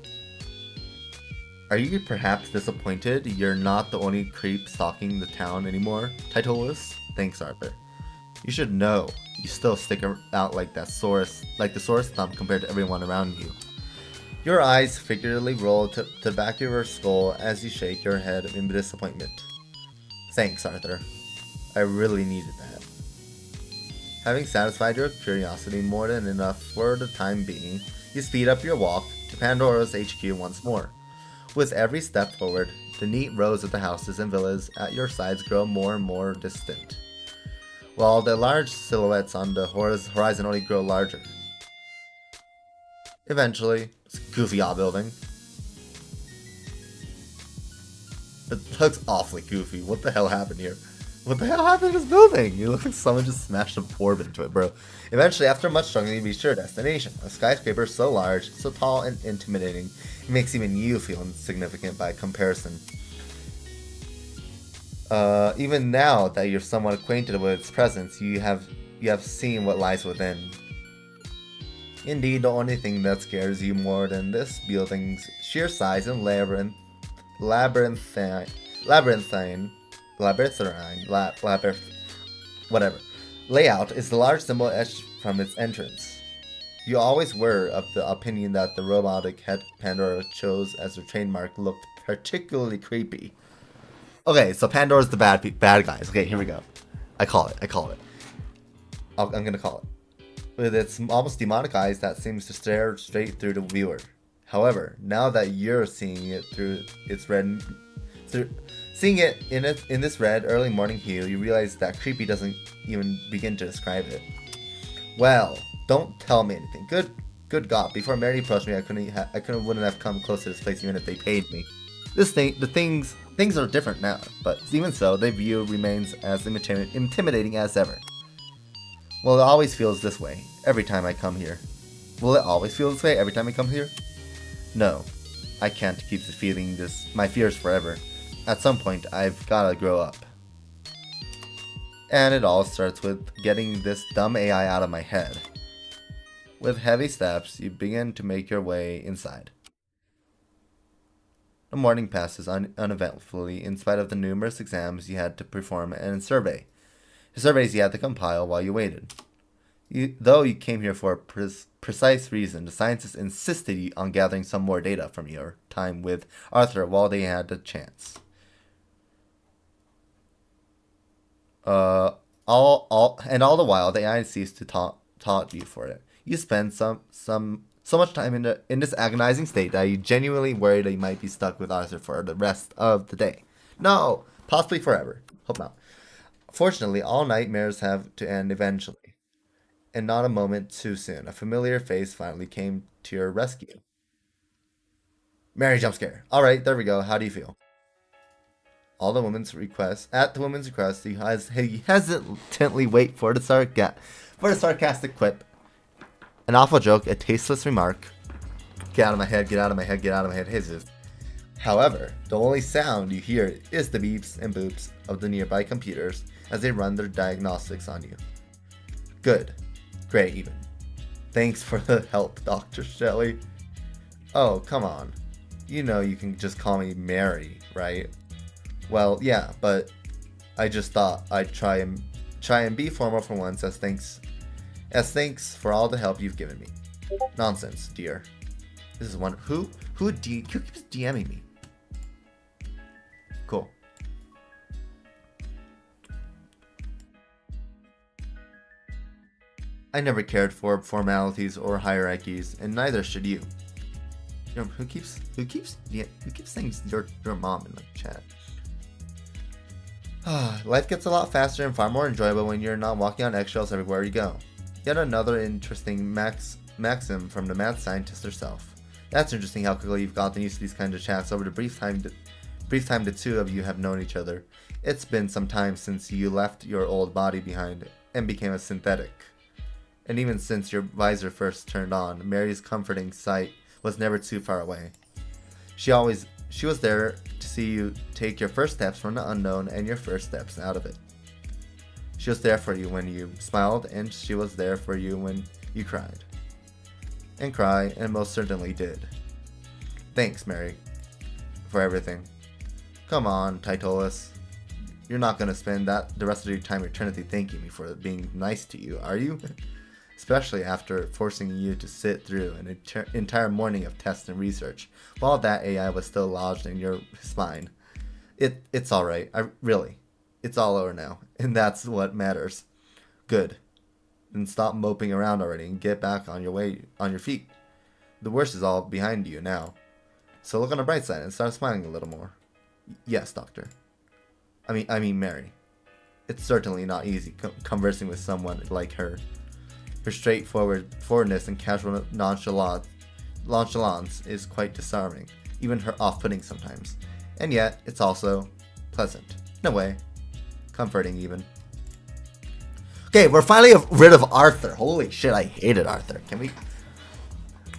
Are you perhaps disappointed you're not the only creep stalking the town anymore, Titulus? Thanks, Arthur. You should know, you still stick out like the source thumb compared to everyone around you. Your eyes figuratively roll to the back of your skull as you shake your head in disappointment. Thanks, Arthur. I really needed that. Having satisfied your curiosity more than enough for the time being, you speed up your walk to Pandora's HQ once more. With every step forward, the neat rows of the houses and villas at your sides grow more and more distant, while the large silhouettes on the horizon only grow larger. Eventually, it's a goofy odd building. It looks awfully goofy. What the hell happened here? What the hell happened to this building? It looks like someone just smashed a orb into it, bro. Eventually, after much struggling, you reach your destination. A skyscraper so large, so tall and intimidating, it makes even you feel insignificant by comparison. Even now that you're somewhat acquainted with its presence, you have seen what lies within. Indeed, the only thing that scares you more than this building's sheer size and labyrinthine, whatever, layout is the large symbol etched from its entrance. You always were of the opinion that the robotic head Pandora chose as her trademark looked particularly creepy. Okay, so Pandora's the bad guys. Okay, here we go. I call it. I'm gonna call it, with its almost demonic eyes that seems to stare straight through the viewer. However, now that you're seeing it through its red, seeing it in this red early morning hue, you realize that creepy doesn't even begin to describe it. Well, don't tell me anything. Good God! Before Mary approached me, wouldn't have come close to this place even if they paid me. Things are different now, but even so, the view remains as intimidating as ever. Well, it always feels this way every time I come here. Will it always feel this way every time I come here? No, I can't keep feeling my fears forever. At some point, I've gotta grow up. And it all starts with getting this dumb AI out of my head. With heavy steps, you begin to make your way inside. The morning passes uneventfully in spite of the numerous exams you had to perform and surveys you had to compile while you waited. Though you came here for a precise reason, the scientists insisted on gathering some more data from your time with Arthur while they had the chance. All the while, the AI ceased to taunt you for it. You spend so much time in this agonizing state that you genuinely worry that you might be stuck with Arthur for the rest of the day. No, possibly forever. Hope not. Fortunately, all nightmares have to end eventually. And not a moment too soon, a familiar face finally came to your rescue. Mary jump scare. Alright, there we go. How do you feel? At the woman's request, you hesitantly wait for the sarcastic quip. An awful joke, a tasteless remark. Get out of my head, get out of my head, get out of my head, Jesus. However, the only sound you hear is the beeps and boops of the nearby computers as they run their diagnostics on you. Good. Great, even. Thanks for the help, Dr. Shelley. Oh, come on. You know you can just call me Mary, right? Well, yeah, but I just thought I'd try and be formal for once as thanks for all the help you've given me. Nonsense, dear. This is one who keeps DMing me? Cool. I never cared for formalities or hierarchies, and neither should you. You know, who keeps saying your mom in the chat? Life gets a lot faster and far more enjoyable when you're not walking on eggshells everywhere you go. Yet another interesting maxim from the mad scientist herself. That's interesting how quickly you've gotten used to these kinds of chats over the brief time the two of you have known each other. It's been some time since you left your old body behind and became a synthetic. And even since your visor first turned on, Mary's comforting sight was never too far away. She was there to see you take your first steps from the unknown and your first steps out of it. She was there for you when you smiled, and she was there for you when you cried. And cry, and most certainly did. Thanks, Mary, for everything. Come on, Titolus. You're not gonna spend the rest of your time eternity thanking me for being nice to you, are you? Especially after forcing you to sit through an entire morning of tests and research, while that AI was still lodged in your spine. It's alright, it's all over now, and that's what matters. Good. Then stop moping around already and get back on your feet. The worst is all behind you now. So look on the bright side and start smiling a little more. Yes, Doctor. I mean Mary. It's certainly not easy conversing with someone like her. Her straightforwardness and casual nonchalance is quite disarming, even her off-putting sometimes. And yet, it's also pleasant. In a way. Comforting, even. Okay, we're finally rid of Arthur. Holy shit, I hated Arthur. Can we...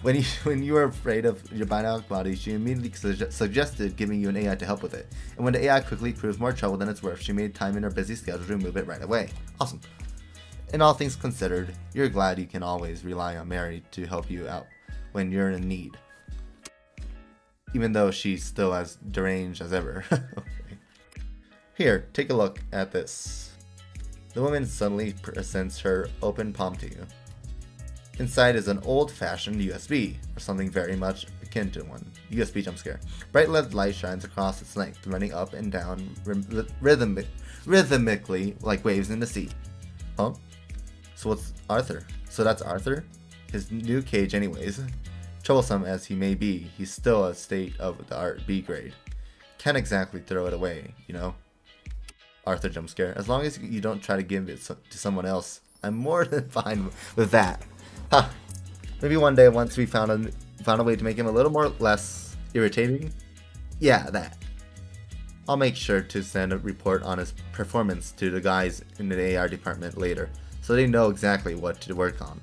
When you were afraid of your bionic body, she immediately suggested giving you an AI to help with it. And when the AI quickly proved more trouble than it's worth, she made time in her busy schedule to remove it right away. Awesome. In all things considered, you're glad you can always rely on Mary to help you out when you're in need. Even though she's still as deranged as ever. Okay. Here, take a look at this. The woman suddenly presents her open palm to you. Inside is an old-fashioned USB, or something very much akin to one. USB jump scare. Bright LED light shines across its length, running up and down rhythmically like waves in the sea. Huh? So what's Arthur? So that's Arthur? His new cage anyways. Troublesome as he may be, he's still a state of the art B grade. Can't exactly throw it away, you know? Arthur jump scare. As long as you don't try to give it to someone else, I'm more than fine with that. Huh. Maybe one day once we found a way to make him a little more less irritating. Yeah, that. I'll make sure to send a report on his performance to the guys in the AR department later, so they know exactly what to work on.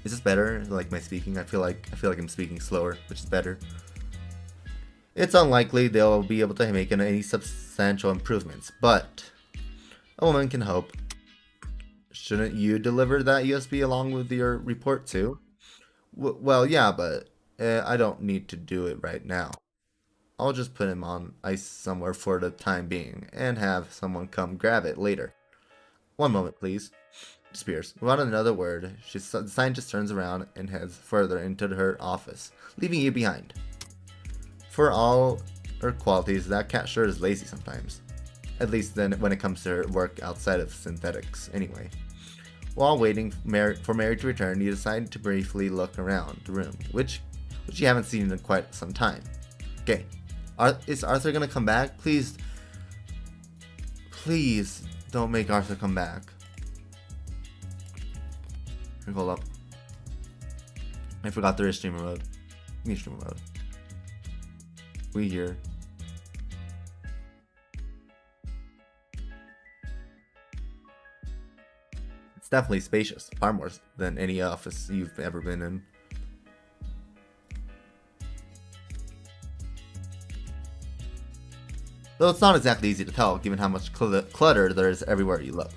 Is this better? Like my speaking? I feel like I'm speaking slower, which is better. It's unlikely they'll be able to make any substantial improvements, but a woman can hope. Shouldn't you deliver that USB along with your report too? Well, yeah, but I don't need to do it right now. I'll just put him on ice somewhere for the time being and have someone come grab it later. One moment, please. Disappears. Without another word, the scientist turns around and heads further into her office, leaving you behind. For all her qualities, that cat sure is lazy sometimes. At least then when it comes to her work outside of synthetics, anyway. While waiting for Mary to return, you decide to briefly look around the room, which you haven't seen in quite some time. Okay. Is Arthur gonna come back? Please don't make Arthur come back. Hold up. I forgot there is streamer mode. Give me streamer mode. We here. It's definitely spacious. Far more than any office you've ever been in. Though it's not exactly easy to tell, given how much clutter there is everywhere you look.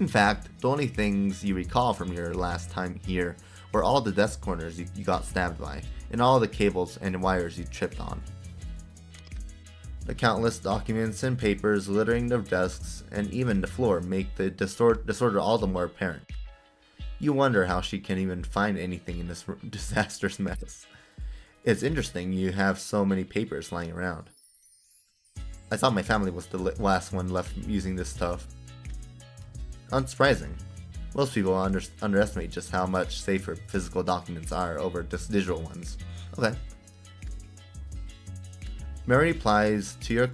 In fact, the only things you recall from your last time here were all the desk corners you got stabbed by, and all the cables and wires you tripped on. The countless documents and papers littering the desks and even the floor make the disorder all the more apparent. You wonder how she can even find anything in this disastrous mess. It's interesting you have so many papers lying around. I thought my family was the last one left using this stuff. Unsurprising. Most people underestimate just how much safer physical documents are over just digital ones. Okay. Mary replies to your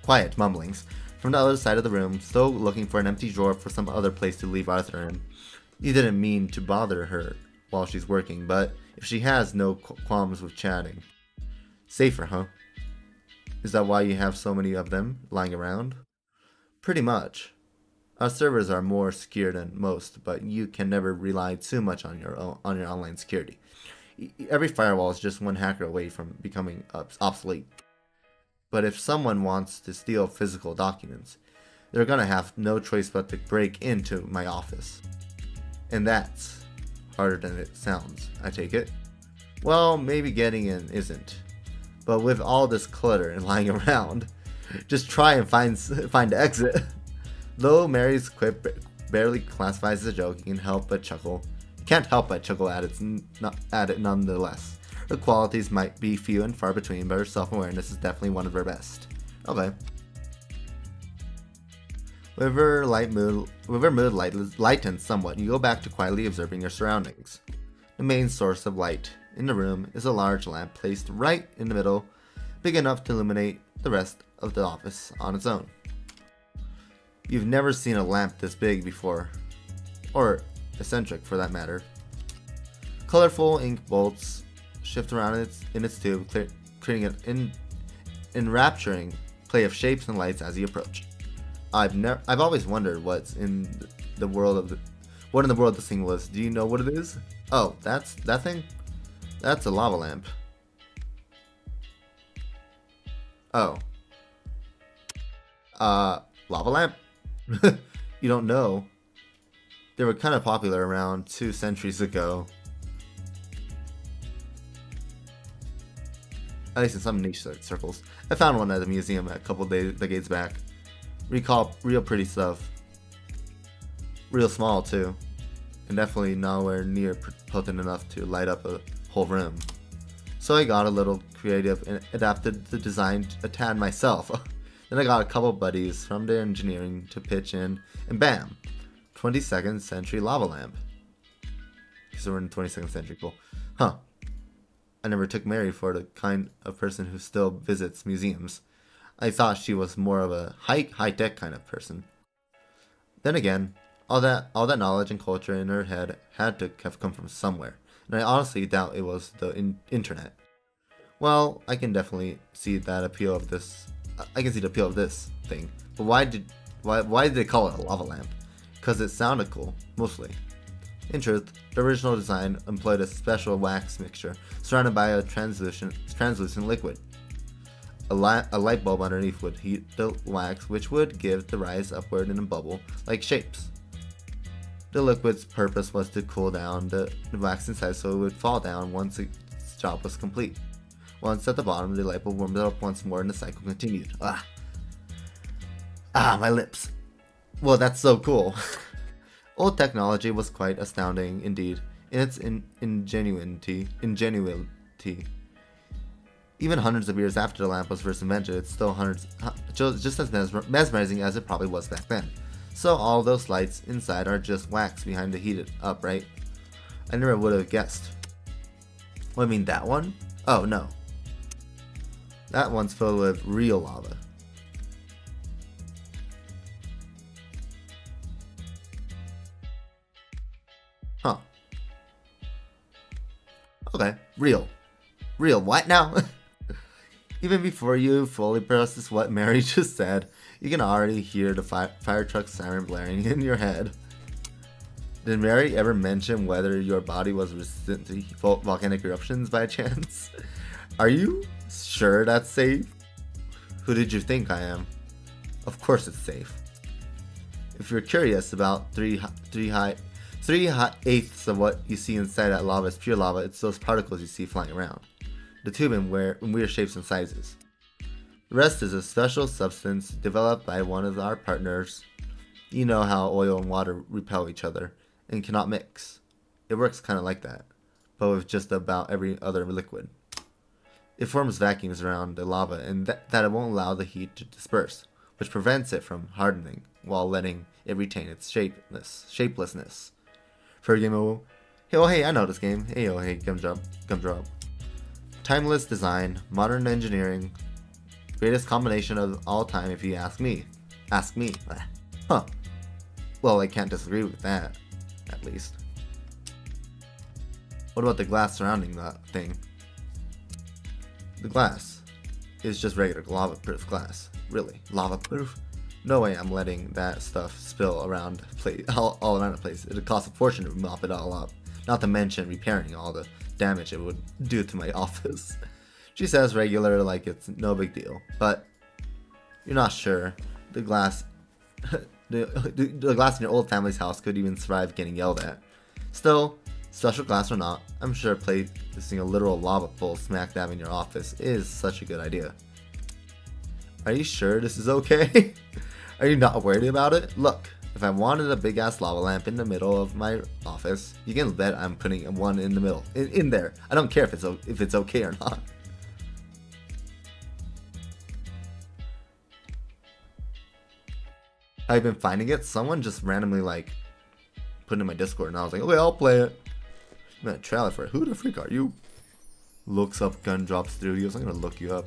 quiet mumblings from the other side of the room, still looking for an empty drawer for some other place to leave Arthur in. You didn't mean to bother her while she's working, but if she has no qualms with chatting. Safer, huh? Is that why you have so many of them lying around? Pretty much. Our servers are more secure than most, but you can never rely too much on your online security. Every firewall is just one hacker away from becoming obsolete. But if someone wants to steal physical documents, they're gonna have no choice but to break into my office. And that's harder than it sounds, I take it. Well, maybe getting in isn't. But with all this clutter and lying around, just try and find the exit. Though Mary's quip barely classifies as a joke, you can't help but chuckle at it nonetheless. Her qualities might be few and far between, but her self-awareness is definitely one of her best. Okay. With her mood lightens somewhat, you go back to quietly observing your surroundings. The main source of light in the room is a large lamp placed right in the middle, big enough to illuminate the rest of the office on its own. You've never seen a lamp this big before, or eccentric for that matter. Colorful ink bolts shift around in its tube, creating an enrapturing play of shapes and lights as you approach. I've always wondered what in the world this thing was. Do you know what it is? Oh, that thing? That's a lava lamp. Oh. Lava lamp? You don't know. They were kind of popular around 2 centuries ago. At least in some niche circles. I found one at a museum a couple decades back. Recall real pretty stuff. Real small too. And definitely nowhere near potent enough to light up a whole room. So I got a little creative and adapted the design a tad myself. Then I got a couple buddies from the engineering to pitch in, and bam! 22nd century lava lamp. So we're in the 22nd century, cool. Huh. I never took Mary for the kind of person who still visits museums. I thought she was more of a high-tech kind of person. Then again, all that knowledge and culture in her head had to have come from somewhere, and I honestly doubt it was the internet. Well, I can definitely see that appeal of this. I can see the appeal of this thing, but why did they call it a lava lamp? Because it sounded cool, mostly. In truth, the original design employed a special wax mixture surrounded by a translucent liquid. A light bulb underneath would heat the wax, which would give the rise upward in a bubble-like shapes. The liquid's purpose was to cool down the wax inside so it would fall down once its job was complete. Once at the bottom, the light bulb warmed up once more and the cycle continued. My lips. Well, that's so cool. Old technology was quite astounding indeed in its ingenuity. Even hundreds of years after the lamp was first invented, it's still just as mesmerizing as it probably was back then. So all those lights inside are just wax behind the heated up, right? I never would have guessed. What, I mean that one? Oh no. That one's filled with real lava. Huh. Okay, real. Real what now? Even before you fully process what Mary just said, you can already hear the fire truck siren blaring in your head. Did Mary ever mention whether your body was resistant to volcanic eruptions by chance? Are you sure that's safe? Who did you think I am? Of course it's safe. If you're curious about 3/8 of what you see inside that lava is pure lava, it's those particles you see flying around. The tube in weird shapes and sizes. The rest is a special substance developed by one of our partners. You know how oil and water repel each other and cannot mix. It works kind of like that, but with just about every other liquid. It forms vacuums around the lava and that it won't allow the heat to disperse, which prevents it from hardening while letting it retain its shapelessness. For a game of, hey, I know this game. Hey, gumdrop. Timeless design, modern engineering, greatest combination of all time if you ask me. Huh. Well, I can't disagree with that, at least. What about the glass surrounding that thing? The glass is just regular lava-proof glass. Really? Lava-proof? No way I'm letting that stuff spill around all around the place. It'd cost a fortune to mop it all up. Not to mention repairing all the damage it would do to my office. She says regular like it's no big deal, but you're not sure. The glass the glass in your old family's house could even survive getting yelled at. Still, special glass or not, I'm sure placing a literal lava pool smack dab in your office is such a good idea. Are you sure this is okay? Are you not worried about it? Look, if I wanted a big ass lava lamp in the middle of my office, you can bet I'm putting one in the middle, in there. I don't care if it's okay or not. I've been finding it. Someone just randomly put it in my Discord, and I was like, okay, I'll play it. I'm gonna trailer for it. Who the freak are you? Looks up Gundrop Studios. I'm gonna look you up.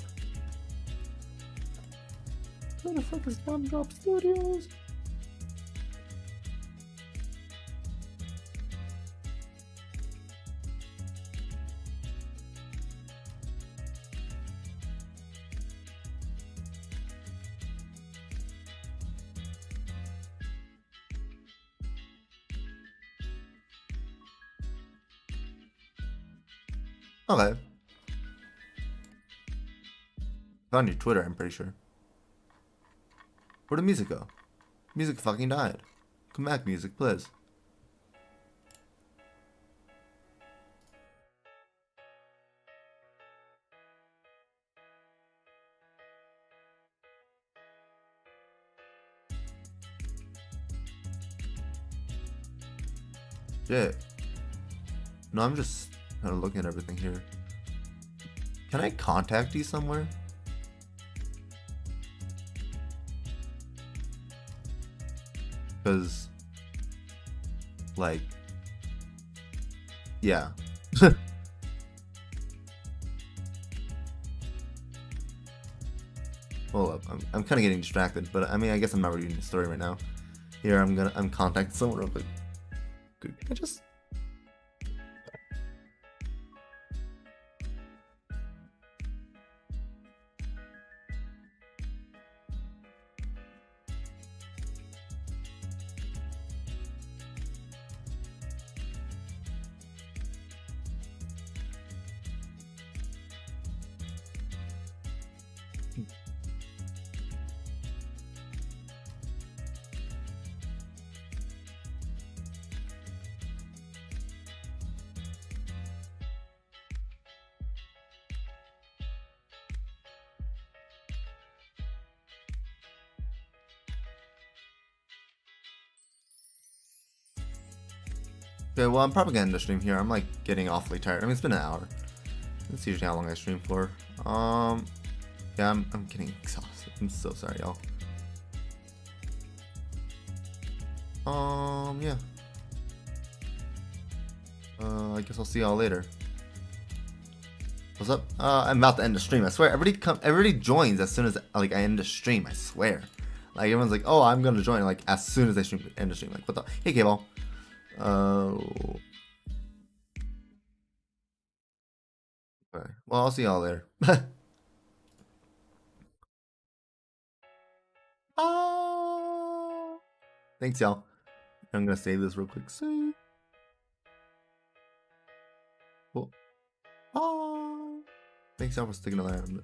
Who the fuck is Gundrop Studios? Okay. Found your Twitter, I'm pretty sure. Where'd the music go? Music fucking died. Come back, music, please. Shit. No, I'm just kind of looking at everything here. Can I contact you somewhere? Because, like, yeah. Hold up, I'm kind of getting distracted, but I mean, I guess I'm not reading the story right now. Here, I'm contacting someone real quick. Can I just... Okay, well, I'm probably gonna end the stream here. I'm like getting awfully tired. I mean, it's been an hour. That's usually how long I stream for. Yeah, I'm getting exhausted. I'm so sorry, y'all. Yeah. I guess I'll see y'all later. What's up? I'm about to end the stream. I swear, everybody joins as soon as like I end the stream. I swear. Like everyone's like, oh, I'm gonna join like as soon as I end the stream. Like, what the? Hey, K-Ball. Okay. Well, I'll see y'all later. Thanks, y'all. I'm gonna save this real quick. See. Cool. Thanks y'all for sticking around.